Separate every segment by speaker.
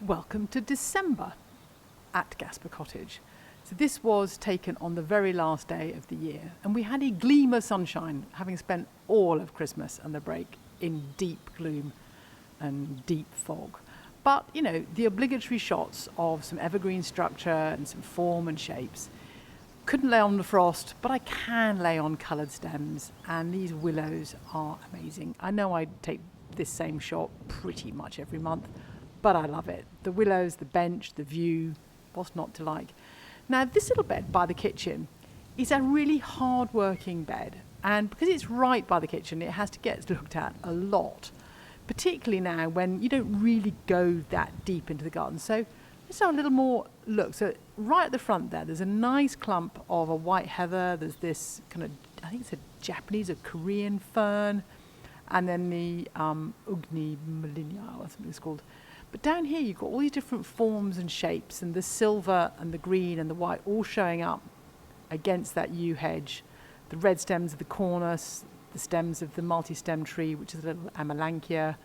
Speaker 1: Welcome to December at Gasper Cottage. So this was taken on the very last day of the year, and we had a gleam of sunshine, having spent all of Christmas and the break in deep gloom and deep fog. But, you know, the obligatory shots of some evergreen structure and some form and shapes. Couldn't lay on the frost, but I can lay on coloured stems, and these willows are amazing. I know I take this same shot pretty much every month, but I love it. The willows, the bench, the view, what's not to like? Now, this little bed by the kitchen is a really hard-working bed, and because it's right by the kitchen, it has to get looked at a lot, particularly now when you don't really go that deep into the garden. So let's have a little more look. So right at the front there's a nice clump of a white heather. There's this kind of, I think it's a Japanese or Korean fern, and then the Ugni Malinia or something it's called. But down here you've got all these different forms and shapes, and the silver and the green and the white all showing up against that yew hedge. The red stems of the cornus, the stems of the multi-stem tree, which is a little Amelanchier.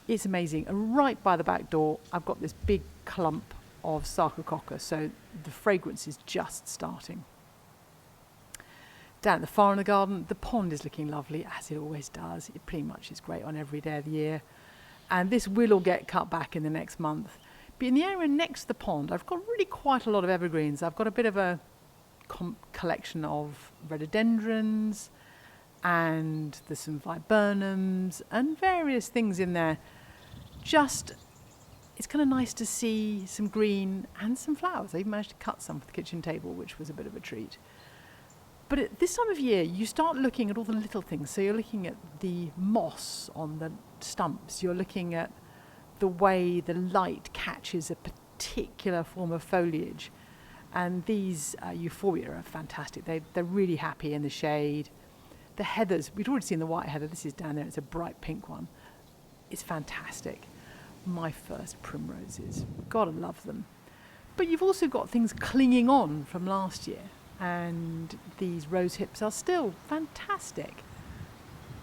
Speaker 1: It's amazing. And right by the back door, I've got this big clump of Sarcococcus, so the fragrance is just starting. Down at the far in the garden, the pond is looking lovely, as it always does. It pretty much is great on every day of the year. And this will all get cut back in the next month. But in the area next to the pond, I've got really quite a lot of evergreens. I've got a bit of a collection of rhododendrons, and there's some viburnums and various things in there. Just, it's kind of nice to see some green and some flowers. I even managed to cut some for the kitchen table, which was a bit of a treat. But at this time of year, you start looking at all the little things. So you're looking at the moss on the stumps. You're looking at the way the light catches a particular form of foliage. And these euphorbia are fantastic. They're really happy in the shade. The heathers, we'd already seen the white heather. This is down there. It's a bright pink one. It's fantastic. My first primroses. Gotta love them. But you've also got things clinging on from last year. And these rose hips are still fantastic.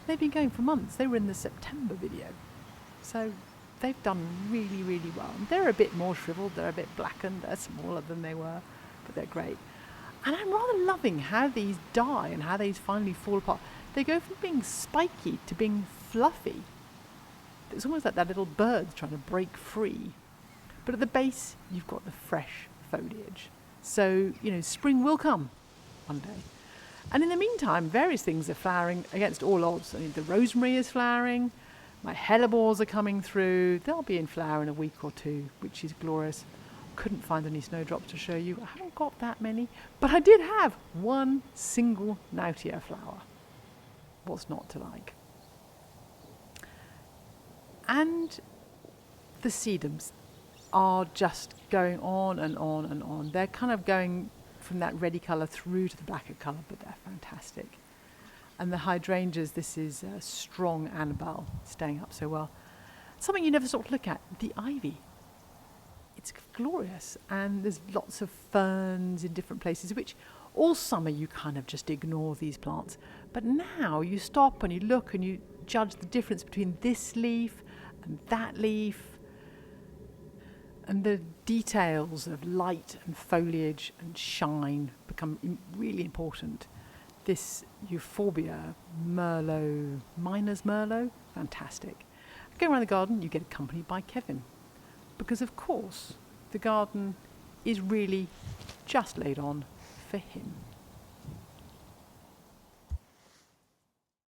Speaker 1: They've been going for months. They were in the September video. So they've done really, really well. And they're a bit more shriveled. They're a bit blackened. They're smaller than they were, but they're great. And I'm rather loving how these die and how they finally fall apart. They go from being spiky to being fluffy. It's almost like that little bird trying to break free. But at the base, you've got the fresh foliage. So, you know, spring will come one day. And in the meantime, various things are flowering against all odds. I mean, the rosemary is flowering. My hellebores are coming through. They'll be in flower in a week or two, which is glorious. Couldn't find any snowdrops to show you. I haven't got that many. But I did have one single Nautia flower. What's not to like? And the sedums are just going on and on and on. They're kind of going from that reddy colour through to the blacker colour, but they're fantastic. And the hydrangeas, this is a strong Annabelle, staying up so well. Something you never sort of look at, the ivy. It's glorious, and there's lots of ferns in different places, which all summer you kind of just ignore these plants. But now you stop and you look and you judge the difference between this leaf and that leaf, and the details of light and foliage and shine become really important. This euphorbia, Merlot, Miner's Merlot, fantastic. Go around the garden, you get accompanied by Kevin. Because of course, the garden is really just laid on for him.